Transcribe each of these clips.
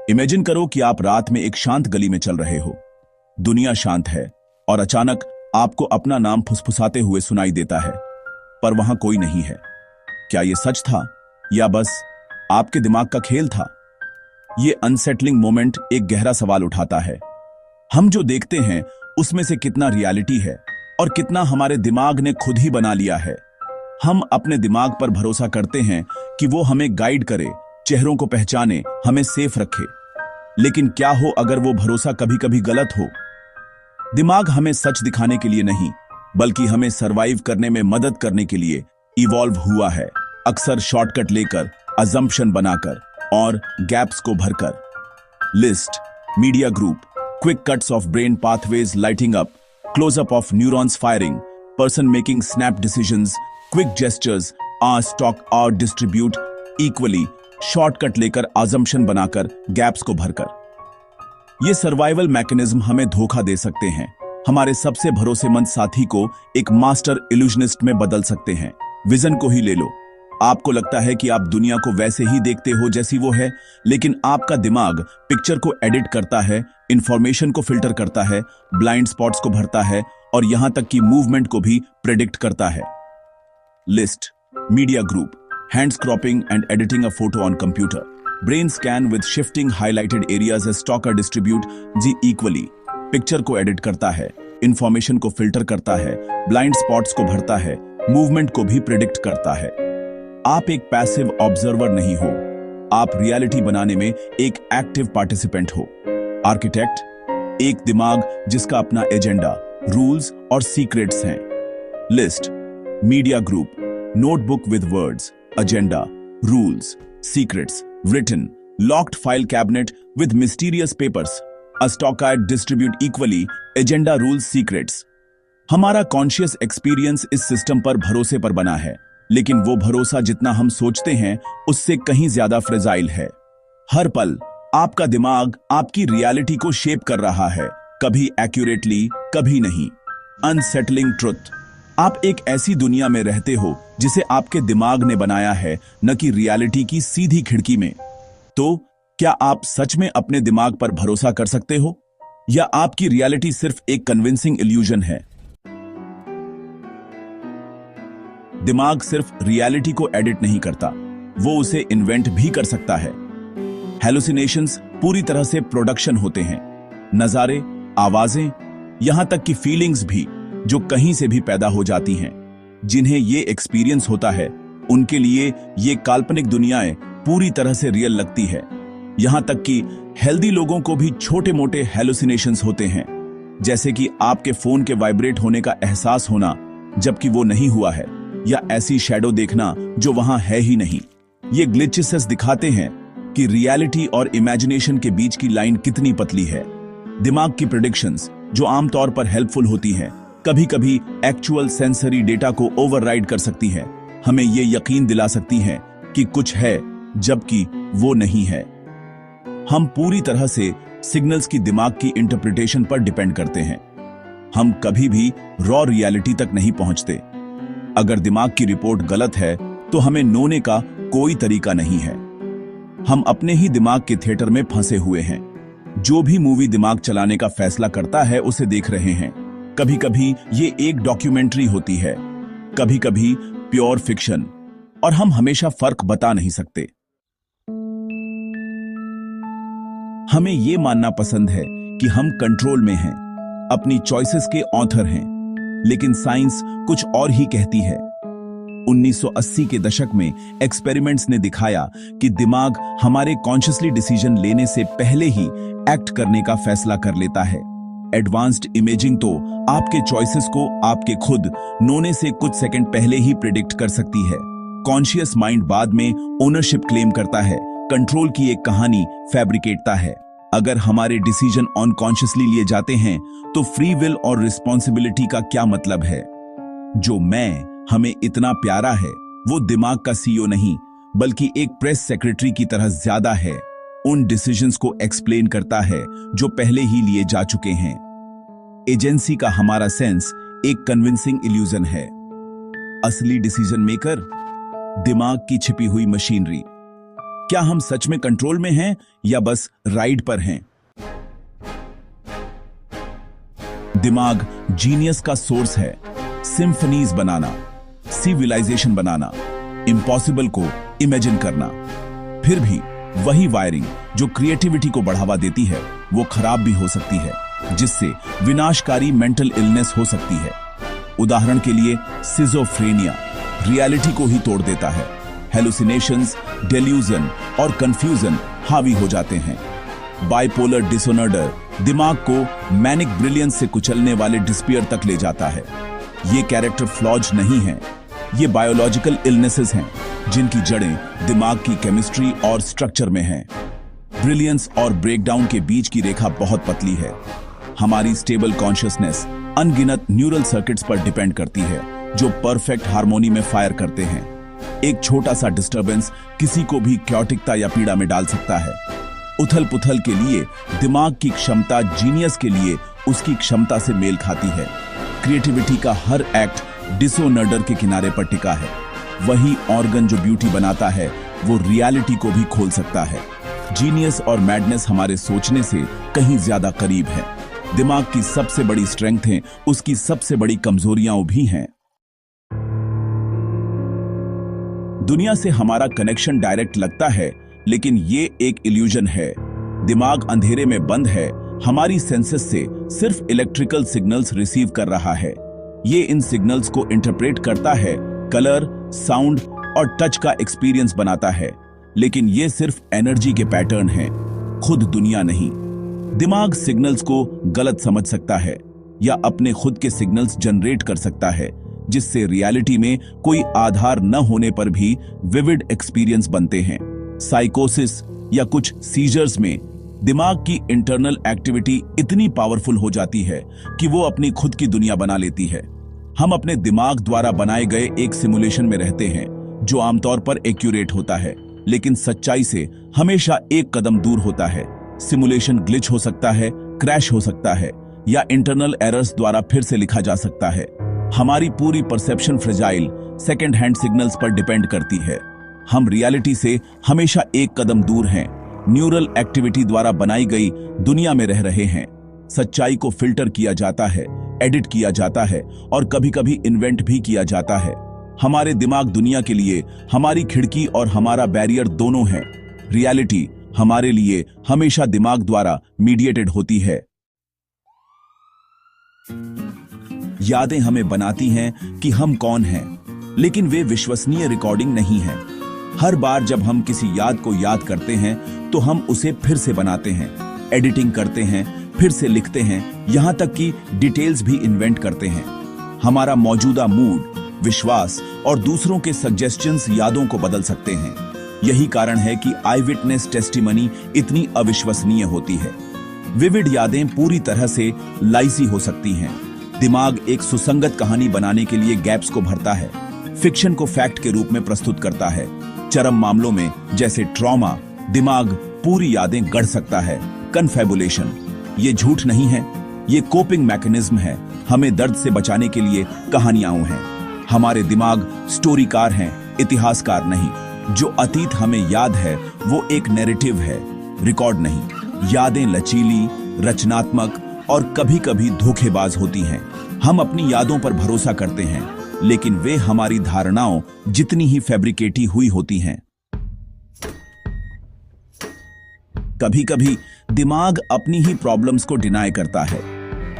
Imagine करो कि आप रात में एक शांत गली में चल रहे हो। दुनिया शांत है और अचानक आपको अपना नाम फुसफुसाते हुए सुनाई देता है, पर वहां कोई नहीं है। क्या यह सच था या बस आपके दिमाग का खेल था? यह अनसेटलिंग मोमेंट एक गहरा सवाल उठाता है। हम जो देखते हैं उसमें से कितना रियलिटी है और कितना हमारे दिमाग ने खुद ही बना लिया है। हम अपने दिमाग पर भरोसा करते हैं कि वो हमें गाइड करे, चेहरों को पहचाने, हमें सेफ रखे। लेकिन क्या हो अगर वो भरोसा कभी कभी गलत हो? दिमाग हमें सच दिखाने के लिए नहीं, बल्कि हमें सरवाइव करने में मदद करने के लिए इवॉल्व हुआ है, अक्सर शॉर्टकट लेकर, अजम्पशन बनाकर और गैप्स को भरकर। List, media group, quick cuts of brain pathways lighting up, closeup of neurons firing, person making snap decisions, quick gestures, आर स्टॉक और डिस्ट्रीब्यूट इक्वली, शॉर्टकट लेकर, अजम्पशन बनाकर, गैप्स को भरकर। ये सर्वाइवल मैकेनिज्म हमें धोखा दे सकते हैं, हमारे सबसे भरोसेमंद साथी को एक मास्टर इल्यूजनिस्ट में बदल सकते हैं। विजन को ही ले लो। आपको लगता है कि आप दुनिया को वैसे ही देखते हो जैसी वो है, लेकिन आपका दिमाग पिक्चर को एडिट करता है, इंफॉर्मेशन को फिल्टर करता है, ब्लाइंड स्पॉट्स को भरता है और यहां तक कि मूवमेंट को भी प्रेडिक्ट करता है। List, media group, hands cropping and editing a photo on computer, brain scan with shifting highlighted areas as stalker distribute ji equally, picture को एडिट करता है, इंफॉर्मेशन को फिल्टर करता है, ब्लाइंड स्पॉट्स को भरता है, मूवमेंट को भी प्रिडिक्ट करता है। आप एक पैसिव ऑब्जर्वर नहीं हो, आप रियलिटी बनाने में एक एक्टिव पार्टिसिपेंट हो। आर्किटेक्ट, एक दिमाग जिसका अपना एजेंडा, रूल्स और सीक्रेट्स हैं। List, media group, notebook with words, agenda, rules, secrets, written, locked file cabinet with mysterious papers, a stockade distribute equally, agenda, rules, secrets। हमारा कॉन्शियस एक्सपीरियंस इस system पर भरोसे पर बना है, लेकिन वो भरोसा जितना हम सोचते हैं उससे कहीं ज्यादा फ्रेजाइल है। हर पल आपका दिमाग आपकी रियलिटी को शेप कर रहा है, कभी एक्यूरेटली, कभी नहीं। अनसेटलिंग ट्रुथ, आप एक ऐसी दुनिया में रहते हो जिसे आपके दिमाग ने बनाया है, न कि रियलिटी की सीधी खिड़की में। तो क्या आप सच में अपने दिमाग पर भरोसा कर सकते हो, या आपकी रियलिटी सिर्फ एक कन्विंसिंग इल्यूजन है? दिमाग सिर्फ रियलिटी को एडिट नहीं करता, वो उसे इन्वेंट भी कर सकता है। हेलुसिनेशंस पूरी तरह से प्रोडक्शन होते हैं, नजारे, आवाजें, यहां तक कि फीलिंग्स भी, जो कहीं से भी पैदा हो जाती हैं। जिन्हें ये एक्सपीरियंस होता है उनके लिए ये काल्पनिक दुनियाएं पूरी तरह से रियल लगती है। यहां तक कि हेल्दी लोगों को भी छोटे मोटे हेलुसिनेशंस होते हैं, जैसे कि आपके फोन के वाइब्रेट होने का एहसास होना जबकि वो नहीं हुआ है, या ऐसी शैडो देखना जो वहां है ही नहीं। ये ग्लिचेस दिखाते हैं कि रियलिटी और इमेजिनेशन के बीच की लाइन कितनी पतली है। दिमाग की प्रेडिक्शंस, जो आमतौर पर हेल्पफुल होती हैं, कभी कभी एक्चुअल सेंसरी डेटा को ओवरराइड कर सकती है, हमें यह यकीन दिला सकती हैं कि कुछ है जबकि वो नहीं है। हम पूरी तरह से सिग्नल्स की दिमाग की इंटरप्रिटेशन पर डिपेंड करते हैं। हम कभी भी रॉ रियलिटी तक नहीं पहुंचते। अगर दिमाग की रिपोर्ट गलत है तो हमें नोने का कोई तरीका नहीं है। हम अपने ही दिमाग के थिएटर में फंसे हुए हैं। जो भी मूवी दिमाग चलाने का फैसला करता है उसे देख रहे हैं। कभी कभी ये एक डॉक्यूमेंट्री होती है, कभी कभी प्योर फिक्शन, और हम हमेशा फर्क बता नहीं सकते। हमें ये मानना पसंद है कि हम कंट्रोल में हैं, अपनी चॉइसेस के ऑथर हैं, लेकिन साइंस कुछ और ही कहती है। 1980 के दशक में एक्सपेरिमेंट्स ने दिखाया कि दिमाग हमारे कॉन्शियसली डिसीजन लेने से पहले ही एक्ट करने का फैसला कर लेता है। एडवांस्ड इमेजिंग तो आपके चॉइसेस को आपके खुद नोने से कुछ सेकंड पहले ही प्रिडिक्ट कर सकती है। कॉन्शियस माइंड बाद में ओनरशिप क्लेम करता है, कंट्रोल की एक कहानी फैब्रिकेटता है। अगर हमारे डिसीजन अनकॉन्शियसली लिए जाते हैं तो फ्री विल और रिस्पॉन्सिबिलिटी का क्या मतलब है? जो मैं हमें इतना प्यारा है वो दिमाग का सीईओ नहीं, बल्कि एक प्रेस सेक्रेटरी की तरह ज्यादा है। उन डिसीजंस को एक्सप्लेन करता है जो पहले ही लिए जा चुके हैं। एजेंसी का हमारा सेंस एक कन्विंसिंग इल्यूजन है। असली डिसीजन मेकर दिमाग की छिपी हुई मशीनरी। क्या हम सच में कंट्रोल में हैं या बस राइड पर हैं? दिमाग जीनियस का सोर्स है। सिम्फनीज बनाना, सिविलाइजेशन बनाना, इम्पॉसिबल को इमेजिन करना। फिर भी वही वायरिंग जो क्रिएटिविटी को बढ़ावा देती है वो खराब भी हो सकती है, जिससे विनाशकारी मेंटल इलनेस हो सकती है। उदाहरण के लिए सिजोफ्रेनिया रियलिटी को ही तोड़ देता है। हेलुसिनेशंस, डेल्यूजन और कंफ्यूजन हावी हो जाते हैं। बाइपोलर डिसऑर्डर दिमाग को मैनिक ब्रिलियंस से कुचलने वाले डिस्पियर तक ले जाता है। ये कैरेक्टर फ्लॉज नहीं है, ये बायोलॉजिकल इलनेसेस हैं जिनकी जड़ें दिमाग की केमिस्ट्री और स्ट्रक्चर में हैं। ब्रिलियंस और ब्रेकडाउन के बीच की रेखा बहुत पतली है। हमारी स्टेबल कॉन्शियसनेस अनगिनत न्यूरल सर्किट्स पर डिपेंड करती है जो परफेक्ट हार्मोनी में फायर करते हैं। एक छोटा सा डिस्टर्बेंस किसी को भी क्योटिकता या पीड़ा में डाल सकता है। उथल पुथल के लिए दिमाग की क्षमता जीनियस के लिए उसकी क्षमता से मेल खाती है। क्रिएटिविटी का हर एक्ट डिसऑर्डर के किनारे पर टिका है। वही ऑर्गन जो ब्यूटी बनाता है वो रियलिटी को भी खोल सकता है। जीनियस और मैडनेस हमारे सोचने से कहीं ज्यादा करीब है। दिमाग की सबसे बड़ी स्ट्रेंथ उसकी सबसे बड़ी कमजोरियां भी हैं। दुनिया से हमारा कनेक्शन डायरेक्ट लगता है, लेकिन ये एक इल्यूजन है। दिमाग अंधेरे में बंद है, हमारी सेंसेस से सिर्फ इलेक्ट्रिकल सिग्नल्स रिसीव कर रहा है। ये इन सिग्नल्स को इंटरप्रेट करता है, कलर, साउंड और टच का एक्सपीरियंस बनाता है, लेकिन ये सिर्फ एनर्जी के पैटर्न हैं, खुद दुनिया नहीं। दिमाग सिग्नल्स को गलत समझ सकता है या अपने खुद के सिग्नल्स जनरेट कर सकता है, जिससे रियलिटी में कोई आधार न होने पर भी विविड एक्सपीरियंस बनते हैं। साइकोसिस या कुछ सीजर्स में दिमाग की इंटरनल एक्टिविटी इतनी पावरफुल हो जाती है कि वो अपनी खुद की दुनिया बना लेती है। हम अपने दिमाग द्वारा बनाए गए एक सिमुलेशन में रहते हैं जो आमतौर पर एक्यूरेट होता है, लेकिन सच्चाई से हमेशा एक कदम दूर होता है। सिमुलेशन ग्लिच हो सकता है, क्रैश हो सकता है या इंटरनल एरर्स द्वारा फिर से लिखा जा सकता है। हमारी पूरी perception fragile second hand signals पर डिपेंड करती है। हम रियलिटी से हमेशा एक कदम दूर हैं, न्यूरल एक्टिविटी द्वारा बनाई गई दुनिया में रह रहे हैं। सच्चाई को फिल्टर किया जाता है, एडिट किया जाता है और कभी-कभी इन्वेंट भी किया जाता है। हमारे दिमाग दुनिया के लिए हमारी खिड़की और हमारा बैरियर दोनों हैं। रियलिटी हमारे लिए हमेशा दिमाग द्वारा मीडिएटेड होती है। यादें हमें बनाती हैं कि हम कौन हैं, लेकिन वे विश्वसनीय रिकॉर्डिंग नहीं हैं। हर बार जब हम किसी याद को याद करते हैं तो हम उसे फिर से बनाते हैं, एडिटिंग करते हैं, फिर से लिखते हैं, यहां तक कि डिटेल्स भी इन्वेंट करते हैं। हमारा मौजूदा मूड, विश्वास और दूसरों के सजेशंस यादों को बदल सकते हैं। यही कारण है कि आई विटनेस टेस्टिमनी इतनी अविश्वसनीय होती है। विविड यादें पूरी तरह से लाइसी हो सकती हैं। दिमाग एक सुसंगत कहानी बनाने के लिए गैप्स को भरता है, फिक्शन को फैक्ट के रूप में प्रस्तुत करता है। चरम मामलों में जैसे ट्रॉमा, दिमाग पूरी यादें गढ़ सकता है। कन्फेबुलेशन ये झूठ नहीं है, ये कोपिंग मैकेनिज्म है। हमें दर्द से बचाने के लिए कहानियां हैं। हमारे दिमाग स्टोरीकार हैं, इतिहासकार नहीं। जो अतीत हमें याद है वो एक नैरेटिव है, रिकॉर्ड नहीं। यादें लचीली, रचनात्मक और कभी-कभी धोखेबाज होती हैं। हम अपनी यादों पर भरोसा करते हैं, लेकिन वे हमारी धारणाओं जितनी ही फैब्रिकेटी हुई होती हैं। कभी-कभी दिमाग अपनी ही प्रॉब्लम्स को डिनाई करता है।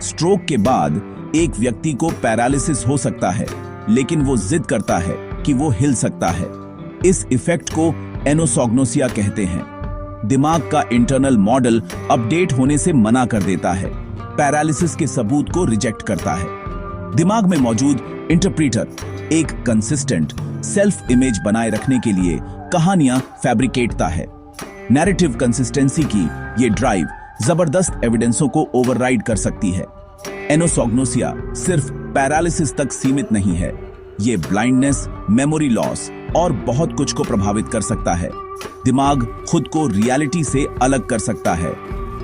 स्ट्रोक के बाद एक व्यक्ति को पैरालिसिस हो सकता है, लेकिन वो जिद करता है कि वो हिल सकता है। इस इफेक्ट को एनोसॉग्नोसिया कहते हैं। दिमाग का इंटरनल मॉडल अपडेट होने से मना कर देता है, पैरालिसिस के सबूत को रिजेक्ट करता है। दिमाग में मौजूद इंटरप्रीटर एक कंसिस्टेंट सेल्फ इमेज बनाए रखने के लिए कहानियां फैब्रिकेटता है। नैरेटिव कंसिस्टेंसी की ये ड्राइव जबरदस्त एविडेंसों को ओवरराइड कर सकती है। एनोसॉग्नोसिया सिर्फ पैरालिसिस तक सीमित नहीं है, ये ब्लाइंडनेस, मेमोरी लॉस और बहुत कुछ को प्रभावित कर सकता है। दिमाग खुद को रियलिटी से अलग कर सकता है,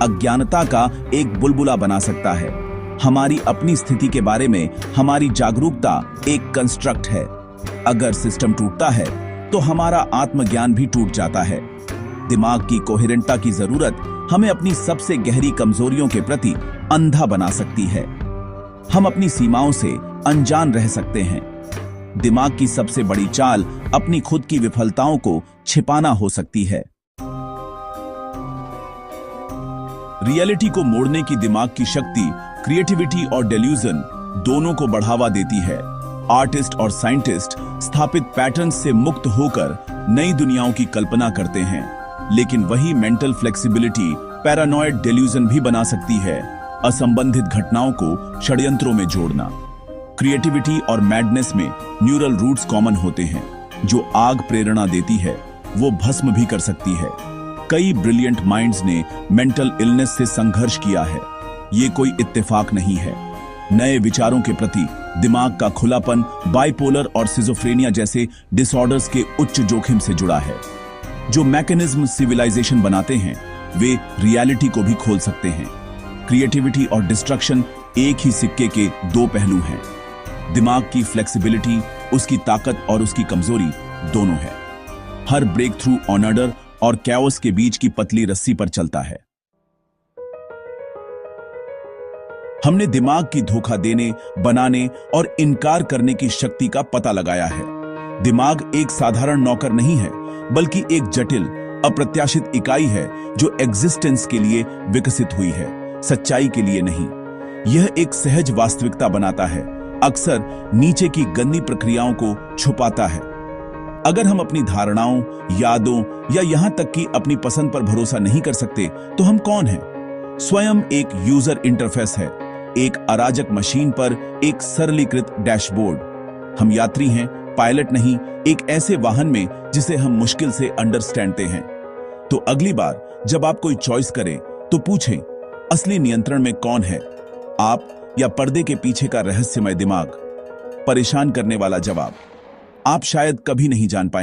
अज्ञानता का एक बुलबुला बना सकता है। हमारी अपनी स्थिति के बारे में हमारी जागरूकता एक कंस्ट्रक्ट है। अगर सिस्टम टूटता है तो हमारा आत्मज्ञान भी टूट जाता है। दिमाग की कोहेरेंटता की जरूरत हमें अपनी सबसे गहरी कमजोरियों के प्रति अंधा बना सकती है। हम अपनी सीमाओं से अनजान रह सकते हैं। दिमाग की सबसे बड़ी चाल अपनी खुद की विफलताओं को छिपाना हो सकती है। रियलिटी को मोड़ने की दिमाग की शक्ति क्रिएटिविटी और डेल्यूजन दोनों को बढ़ावा देती है। आर्टिस्ट और साइंटिस्ट स्थापित पैटर्न से मुक्त होकर नई दुनियाओं की कल्पना करते हैं, लेकिन वही मेंटल फ्लेक्सिबिलिटी पैरानॉइड डेल्यूजन भी बना सकती है। असंबंधित घटनाओं को षड्यंत्रों में जोड़ना। क्रिएटिविटी और मैडनेस में न्यूरल रूट्स कॉमन होते हैं। जो आग प्रेरणा देती है वो भस्म भी कर सकती है। कई ब्रिलियंट माइंड्स ने मेंटल इलनेस से संघर्ष किया है। ये कोई इत्तेफाक नहीं है। नए विचारों के प्रति दिमाग का खुलापन बाइपोलर और सिजोफ्रेनिया जैसे डिसऑर्डर्स के उच्च जोखिम से जुड़ा है। जो मैकेनिज्म सिविलाइजेशन बनाते हैं वे रियलिटी को भी खोल सकते हैं। क्रिएटिविटी और डिस्ट्रक्शन एक ही सिक्के के दो पहलू हैं। दिमाग की फ्लेक्सिबिलिटी, उसकी ताकत और उसकी कमजोरी दोनों है। हर ब्रेक थ्रू ऑर्डर और कैओस के बीच की पतली रस्सी पर चलता है। हमने दिमाग की धोखा देने, बनाने और इनकार करने की शक्ति का पता लगाया है। दिमाग एक साधारण नौकर नहीं है, बल्कि एक जटिल, अप्रत्याशित इकाई है जो एग्जिस्टेंस के लिए विकसित हुई है, सच्चाई के लिए नहीं। यह एक सहज वास्तविकता बनाता है, अक्सर नीचे की गंदी प्रक्रियाओं को छुपाता है। अगर हम अपनी धारणाओं, यादों या यहां तक कि अपनी पसंद पर भरोसा नहीं कर सकते, तो हम कौन हैं? स्वयं एक यूजर इंटरफेस है, एक अराजक मशीन पर एक सरलीकृत डैशबोर्ड। हम यात्री हैं, पायलट नहीं, एक ऐसे वाहन में जिसे हम मुश्किल से अंडरस्टैंडते हैं। तो अगली बार जब आप कोई चॉइस करें तो पूछें, असली नियंत्रण में कौन है, आप या पर्दे के पीछे का रहस्यमय दिमाग? परेशान करने वाला जवाब आप शायद कभी नहीं जान पाएंगे।